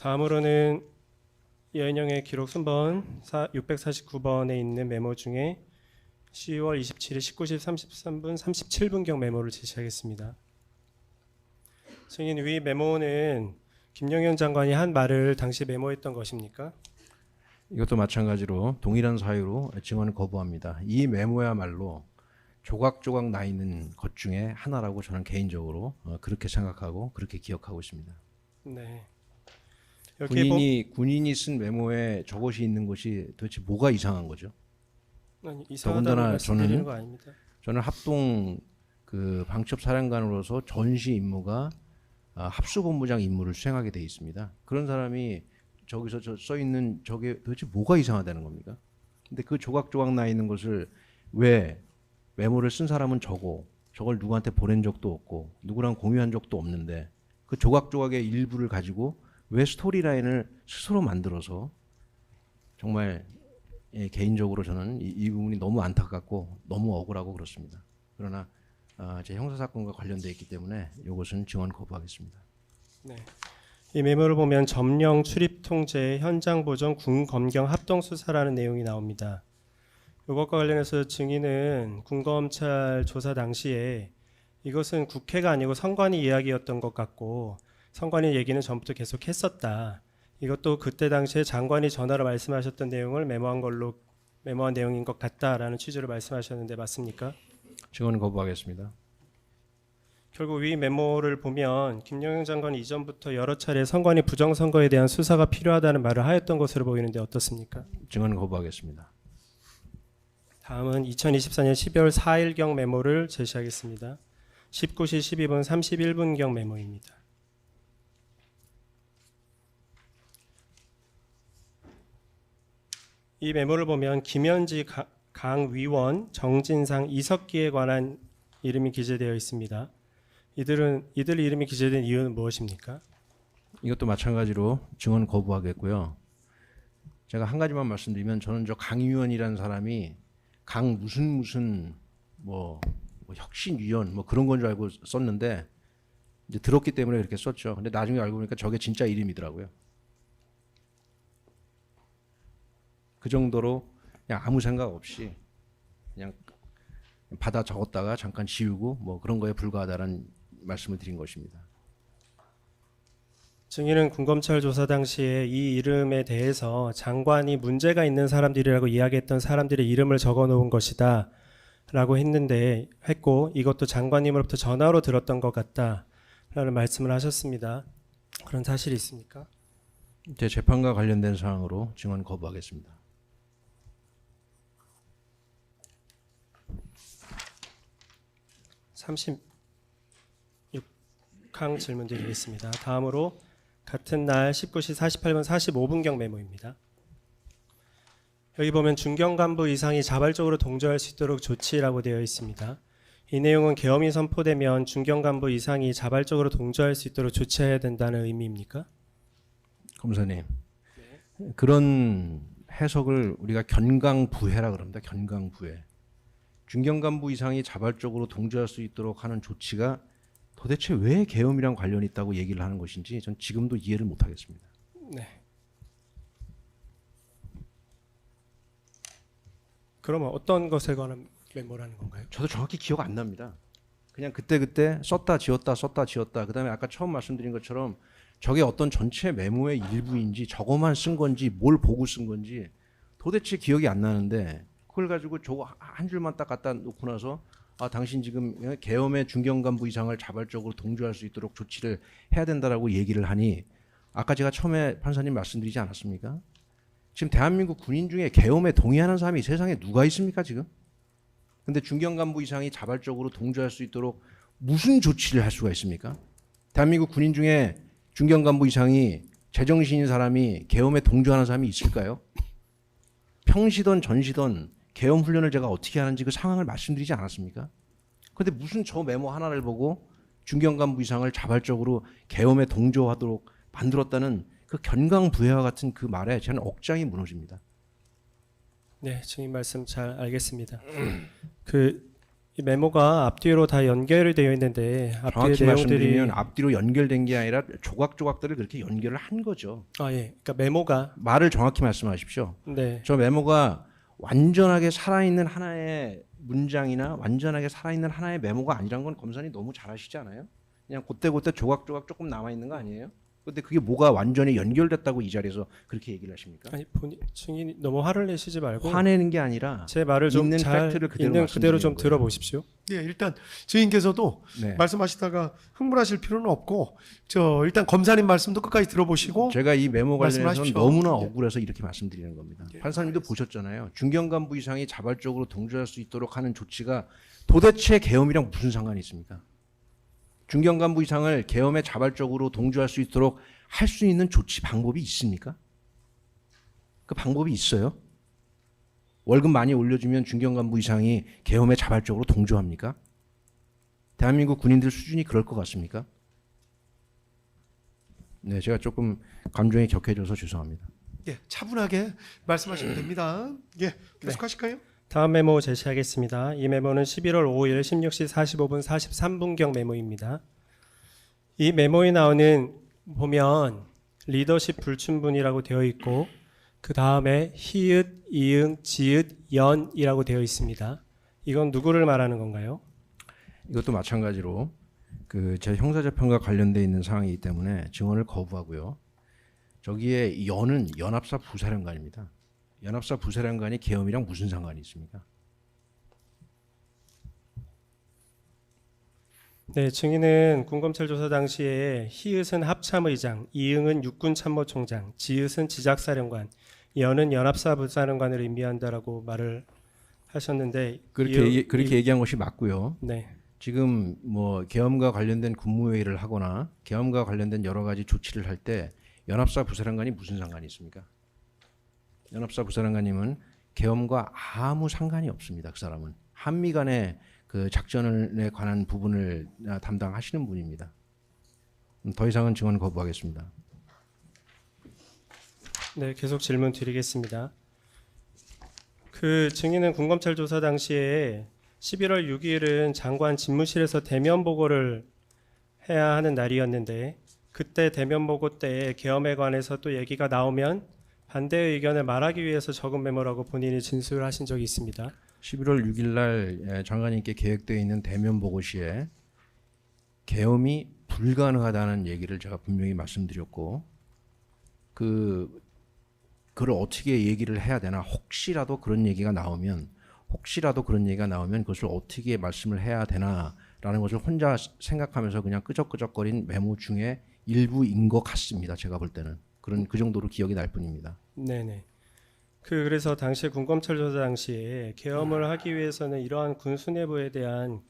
다음으로는 여인영의 기록 순번 649번에 있는 메모 중에 10월 27일 19시 33분 37분경 메모를 제시하겠습니다. 증인, 위 메모는 김영현 장관이 한 말을 당시 메모했던 것입니까? 이것도 마찬가지로 동일한 사유로 증언을 거부합니다. 이 메모야말로 조각조각 나 있는 것 중에 하나라고 저는 개인적으로 그렇게 생각하고 그렇게 기억하고 있습니다. 네. 군인이 쓴 메모에 저것이 있는 것이 도대체 뭐가 이상한 거죠? 아니, 이상하다고 더군다나 말씀드리는 거 아닙니다. 저는 합동 그 방첩 사령관으로서 전시 임무가 합수본부장 임무를 수행하게 돼 있습니다. 그런 사람이 저기서 써 있는 저게 도대체 뭐가 이상하다는 겁니까? 근데 그 조각조각 나 있는 것을 왜 메모를 쓴 사람은 저걸 누구한테 보낸 적도 없고 누구랑 공유한 적도 없는데 그 조각조각의 일부를 가지고 왜 스토리라인을 스스로 만들어서 정말 개인적으로 저는 이 부분이 너무 안타깝고 너무 억울하고 그렇습니다. 그러나 제 형사사건과 관련되어 있기 때문에 이것은 증언 거부하겠습니다. 네. 이 메모를 보면 점령, 출입 통제, 현장 보정, 군 검경 합동 수사라는 내용이 나옵니다. 이것과 관련해서 증인은 군검찰 조사 당시에 이것은 국회가 아니고 선관위 이야기였던 것 같고 선관위 얘기는 전부터 계속 했었다. 이것도 그때 당시에 장관이 전화로 말씀하셨던 내용을 메모한 내용인 것 같다라는 취지로 말씀하셨는데 맞습니까? 증언 거부하겠습니다. 결국 위 메모를 보면 김영현 장관이 이전부터 여러 차례 선관위 부정선거에 대한 수사가 필요하다는 말을 하였던 것으로 보이는데 어떻습니까? 증언 거부하겠습니다. 다음은 2024년 12월 4일경 메모를 제시하겠습니다. 19시 12분 31분경 메모입니다. 이 메모를 보면 김현지 강 위원, 정진상, 이석기에 관한 이름이 기재되어 있습니다. 이들 이름이 기재된 이유는 무엇입니까? 이것도 마찬가지로 증언 거부하겠고요. 제가 한 가지만 말씀드리면 저는 저 강 위원이라는 사람이 강 무슨 뭐 혁신위원 뭐 그런 건 줄 알고 썼는데 이제 들었기 때문에 그렇게 썼죠. 근데 나중에 알고 보니까 저게 진짜 이름이더라고요. 그 정도로 그냥 아무 생각 없이 그냥 받아 적었다가 잠깐 지우고 뭐 그런 거에 불과하다는 말씀을 드린 것입니다. 증인은 군검찰 조사 당시에 이 이름에 대해서 장관이 문제가 있는 사람들이라고 이야기했던 사람들의 이름을 적어 놓은 것이다 라고 했고 이것도 장관님으로부터 전화로 들었던 것 같다 라는 말씀을 하셨습니다. 그런 사실이 있습니까? 제 재판과 관련된 사항으로 증언 거부하겠습니다. 항 질문 드리겠습니다. 다음으로 같은 날 19시 48분 45분경 메모입니다. 여기 보면 중경 간부 이상이 자발적으로 동조할 수 있도록 조치라고 되어 있습니다. 이 내용은 계엄이 선포되면 중경 간부 이상이 자발적으로 동조할 수 있도록 조치해야 된다는 의미입니까? 검사님, 그런 해석을 우리가 견강부회라 그럽니다. 견강부회. 중경 간부 이상이 자발적으로 동조할 수 있도록 하는 조치가 도대체 왜 계엄이랑 관련이 있다고 얘기를 하는 것인지 전 지금도 이해를 못하겠습니다. 네. 그러면 어떤 것에 관한 메모라는 건가요? 저도 정확히 기억 안 납니다. 그냥 그때 썼다 지웠다 그다음에 아까 처음 말씀드린 것처럼 저게 어떤 전체 메모의 일부인지 저거만 쓴 건지 뭘 보고 쓴 건지 도대체 기억이 안 나는데 그걸 가지고 저거 한 줄만 딱 갖다 놓고 나서 당신 지금 계엄의 중경 간부 이상을 자발적으로 동조할 수 있도록 조치를 해야 된다라고 얘기를 하니 아까 제가 처음에 판사님 말씀드리지 않았습니까? 지금 대한민국 군인 중에 계엄에 동의하는 사람이 세상에 누가 있습니까 지금? 근데 중경 간부 이상이 자발적으로 동조할 수 있도록 무슨 조치를 할 수가 있습니까? 대한민국 군인 중에 중경 간부 이상이 제정신인 사람이 계엄에 동조하는 사람이 있을까요? 평시던 전시던 계엄 훈련을 제가 어떻게 하는지 그 상황을 말씀드리지 않았습니까? 그런데 무슨 저 메모 하나를 보고 중경 간부 이상을 자발적으로 계엄에 동조하도록 만들었다는 그 견강부회와 같은 그 말에 저는 억장이 무너집니다. 네, 증인 말씀 잘 알겠습니다. 이 메모가 앞뒤로 다 연결이 되어 있는데 앞뒤의 정확히 내용들이 말씀드리면 앞뒤로 연결된 게 아니라 조각조각들을 그렇게 연결을 한 거죠. 예. 그러니까 메모가 말을 정확히 말씀하십시오. 네. 저 메모가 완전하게 살아있는 하나의 문장이나 완전하게 살아있는 하나의 메모가 아니란 건 검사님 너무 잘 아시지 않아요? 그냥 그때그때 조각조각 조금 남아있는 거 아니에요? 근데 그게 뭐가 완전히 연결됐다고 이 자리에서 그렇게 얘기를 하십니까? 아니 본인 증인이 너무 화를 내시지 말고 화내는 게 아니라 제 말을 좀 있는 잘 팩트를 그대로 있는 그대로 좀 말씀드리는 거예요. 들어보십시오. 예, 일단 증인께서도 네. 말씀하시다가 흥분하실 필요는 없고 일단 검사님 말씀도 끝까지 들어보시고 제가 이 메모 관련해서 말씀하십시오. 너무나 예. 억울해서 이렇게 말씀드리는 겁니다. 예, 판사님도 보셨잖아요. 중견간부 이상이 자발적으로 동조할 수 있도록 하는 조치가 도대체 계엄이랑 무슨 상관이 있습니까? 중견간부 이상을 계엄에 자발적으로 동조할 수 있도록 할 수 있는 조치 방법이 있습니까? 그 방법이 있어요? 월급 많이 올려주면 중견간부 이상이 계엄에 자발적으로 동조합니까? 대한민국 군인들 수준이 그럴 것 같습니까? 네, 제가 조금 감정이 격해져서 죄송합니다. 예, 차분하게 말씀하시면 됩니다. 예, 계속하실까요? 다음 메모 제시하겠습니다. 이 메모는 11월 5일 16시 45분 43분경 메모입니다. 이 메모에 나오는 보면 리더십 불충분이라고 되어 있고 그 다음에 히읗, 이응, 지읒, 연이라고 되어 있습니다. 이건 누구를 말하는 건가요? 이것도 마찬가지로 제 형사재판과 관련돼 있는 사항이기 때문에 증언을 거부하고요. 저기에 이 연은 연합사 부사령관입니다. 연합사 부사령관이 계엄이랑 무슨 상관이 있습니까? 네, 증인은 군검찰 조사 당시에 히읗은 합참의장, 이응은 육군참모총장, 지읒은 지작사령관, 연은 연합사 부사령관을 의미한다라고 말을 하셨는데 그렇게 얘기한 것이 맞고요. 네, 지금 뭐 계엄과 관련된 국무회의를 하거나 계엄과 관련된 여러 가지 조치를 할 때 연합사 부사령관이 무슨 상관이 있습니까? 연합사 부사령관님은 계엄과 아무 상관이 없습니다. 그 사람은 한미 간의 그 작전에 관한 부분을 담당하시는 분입니다. 더 이상은 증언 거부하겠습니다. 네, 계속 질문 드리겠습니다. 그 증인은 군검찰 조사 당시에 11월 6일은 장관 집무실에서 대면 보고를 해야 하는 날이었는데 그때 대면 보고 때 계엄에 관해서 또 얘기가 나오면 반대의 의견을 말하기 위해서 적은 메모라고 본인이 진술하신 적이 있습니다. 11월 6일 날 장관님께 계획되어 있는 대면 보고 시에 계엄이 불가능하다는 얘기를 제가 분명히 말씀드렸고 그걸 어떻게 얘기를 해야 되나 혹시라도 그런 얘기가 나오면 그것을 어떻게 말씀을 해야 되나라는 것을 혼자 생각하면서 그냥 끄적끄적거린 메모 중에 일부인 것 같습니다. 제가 볼 때는 그 정도로 기억이 날 뿐입니다. 네네. 그래서 당시 군검찰 조사 당시에 계엄을 하기 위해서는 이러한 군 수뇌부에 대한